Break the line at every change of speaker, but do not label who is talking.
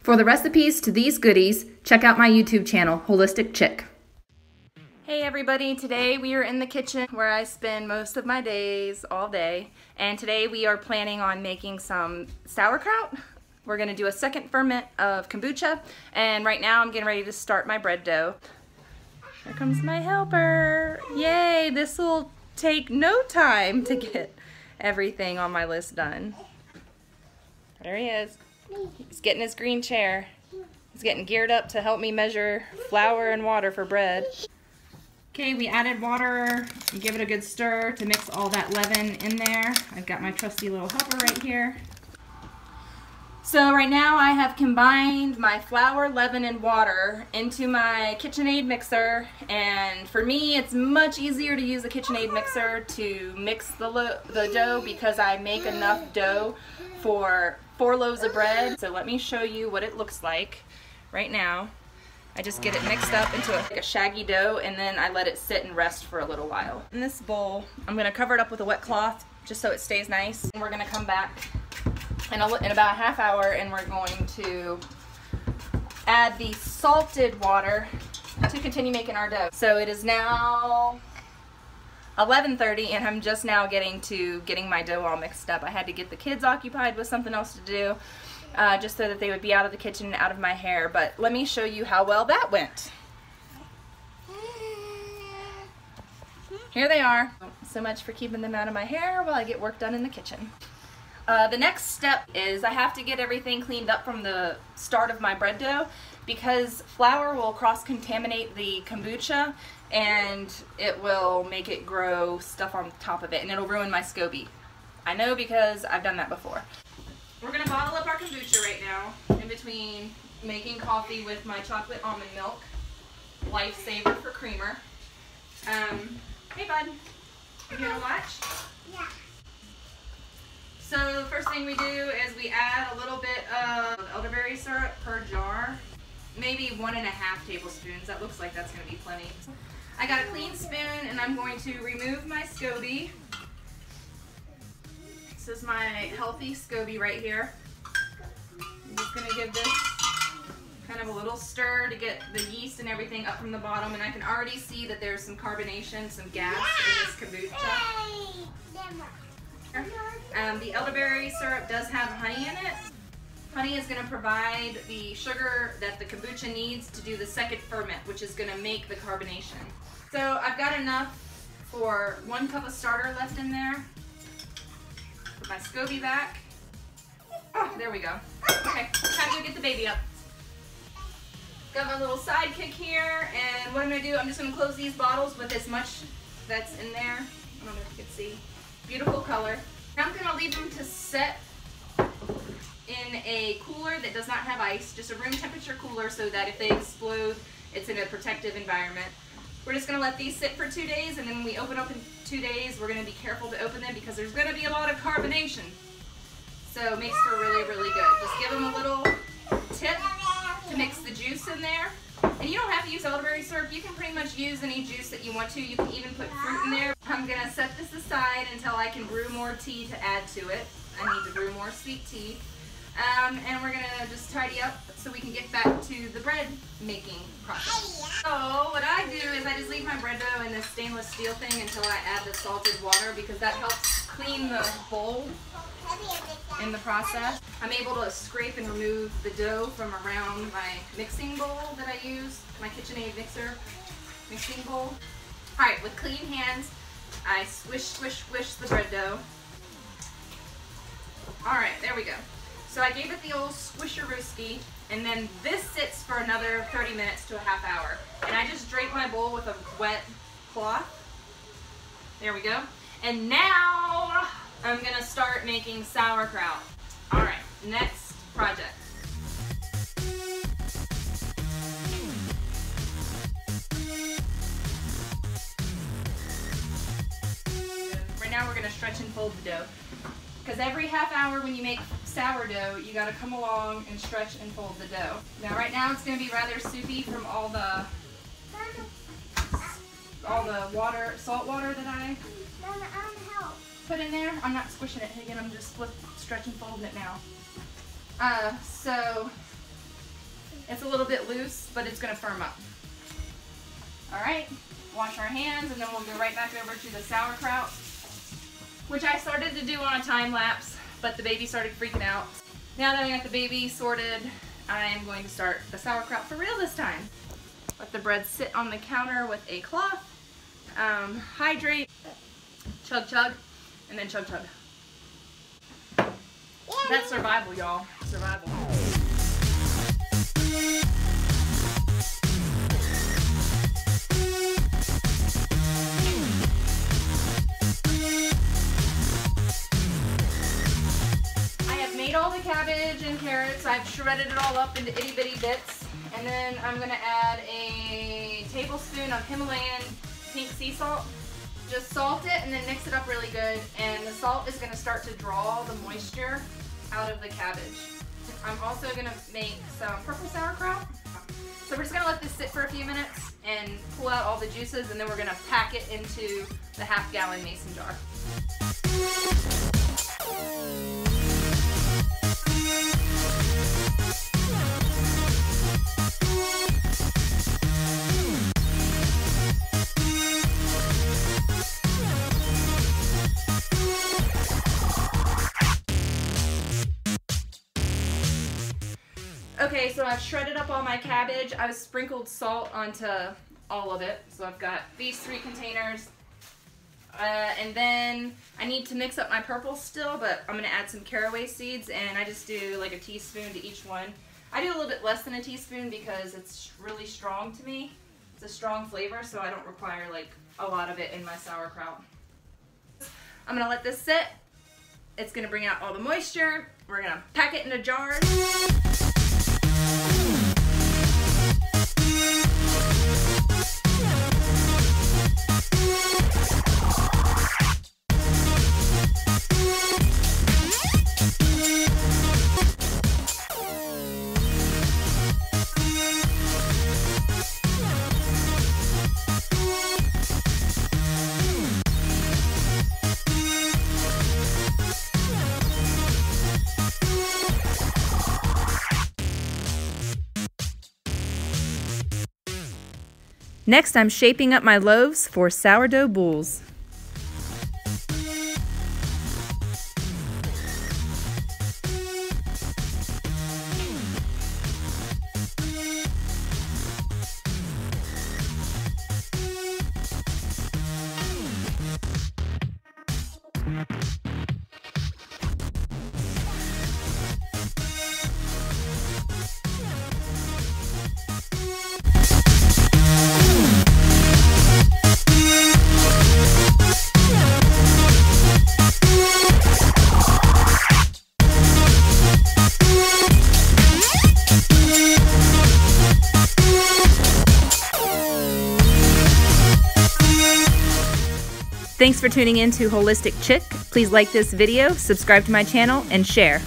For the recipes to these goodies, check out my YouTube channel, Holistic Chick. Hey everybody, today we are in the kitchen where I spend most of my days all day, and today we are planning on making some sauerkraut. We're going to do a second ferment of kombucha, and right now I'm getting ready to start my bread dough. Here comes my helper. Yay, this will take no time to get everything on my list done. There he is. He's getting his green chair. He's getting geared up to help me measure flour and water for bread. Okay, we added water and give it a good stir to mix all that leaven in there. I've got my trusty little helper right here. So right now I have combined my flour, leaven, and water into my KitchenAid mixer, and for me it's much easier to use a KitchenAid mixer to mix the dough because I make enough dough for 4 loaves of bread. So let me show you what it looks like right now. I just get it mixed up into a shaggy dough, and then I let it sit and rest for a little while. In this bowl, I'm going to cover it up with a wet cloth just so it stays nice. And we're going to come back in about a half hour, and we're going to add the salted water to continue making our dough. So it is now 11:30, and I'm just now getting my dough all mixed up. I had to get the kids occupied with something else to do, just so that they would be out of the kitchen and out of my hair. But let me show you how well that went. Here they are. So much for keeping them out of my hair while I get work done in the kitchen. The next step is I have to get everything cleaned up from the start of my bread dough, because flour will cross-contaminate the kombucha and it will make it grow stuff on top of it, and it'll ruin my SCOBY. I know because I've done that before. We're going to bottle up our kombucha right now in between making coffee with my chocolate almond milk. Lifesaver for creamer. Hey bud, you gonna watch? Yeah. So the first thing we do is we add a little bit of elderberry syrup per jar. Maybe 1.5 tablespoons. That looks like that's going to be plenty. I got a clean spoon, and I'm going to remove my SCOBY. This is my healthy SCOBY right here. I'm just going to give this kind of a little stir to get the yeast and everything up from the bottom, and I can already see that there's some carbonation, some gas in this kombucha. The elderberry syrup does have honey in it. Honey is going to provide the sugar that the kombucha needs to do the second ferment, which is going to make the carbonation. So I've got enough for 1 cup of starter left in there. Put my SCOBY back. Oh, there we go. Okay, time to go get the baby up. Got my little sidekick here, and what I'm going to do, I'm just going to close these bottles with as much that's in there. I don't know if you can see. Beautiful color. Now I'm going to leave them to set in a cooler that does not have ice, just a room temperature cooler, so that if they explode, it's in a protective environment. We're just going to let these sit for 2 days, and then when we open up in 2 days, we're going to be careful to open them because there's going to be a lot of carbonation. So it makes for really, really good. Just give them a little tip to mix the juice in there. And you don't have to use elderberry syrup. You can pretty much use any juice that you want to. You can even put fruit in there. I'm going to set this aside until I can brew more tea to add to it. I need to brew more sweet tea. And we're going to just tidy up so we can get back to the bread making process. So what I do is I just leave my bread dough in this stainless steel thing until I add the salted water, because that helps clean the bowl in the process. I'm able to scrape and remove the dough from around my mixing bowl that I use, my KitchenAid mixer mixing bowl. Alright, with clean hands, I swish, swish, swish the bread dough. Alright, there we go. So I gave it the old swisherooski, and then this sits for another 30 minutes to a half hour. And I just drape my bowl with a wet cloth. There we go. And now I'm gonna start making sauerkraut. Alright, next project. Right now we're gonna stretch and fold the dough. Because every half hour when you make sourdough, you gotta come along and stretch and fold the dough. Now right now it's gonna be rather soupy from all the water, salt water that I put in there. I'm not squishing it again, I'm just stretch and folding it now. So It's a little bit loose, but it's gonna firm up. All right, wash our hands, and then we'll go right back over to the sauerkraut, which I started to do on a time lapse, but the baby started freaking out. Now that I got the baby sorted, I am going to start the sauerkraut for real this time. Let the bread sit on the counter with a cloth, hydrate, chug chug, and then chug chug. That's survival, y'all. Survival. All the cabbage and carrots. I've shredded it all up into itty bitty bits, and then I'm gonna add a tablespoon of Himalayan pink sea salt. Just salt it and then mix it up really good, and the salt is gonna start to draw the moisture out of the cabbage. I'm also gonna make some purple sauerkraut. So we're just gonna let this sit for a few minutes and pull out all the juices, and then we're gonna pack it into the half-gallon mason jar. Okay, so I've shredded up all my cabbage. I've sprinkled salt onto all of it. So I've got these 3 containers. And then I need to mix up my purple still, but I'm gonna add some caraway seeds, and I just do like a teaspoon to each one. I do a little bit less than a teaspoon because it's really strong to me. It's a strong flavor, so I don't require like a lot of it in my sauerkraut. I'm gonna let this sit. It's gonna bring out all the moisture. We're gonna pack it into jars. Next, I'm shaping up my loaves for sourdough bowls. Thanks for tuning in to Holistic Chick. Please like this video, subscribe to my channel, and share.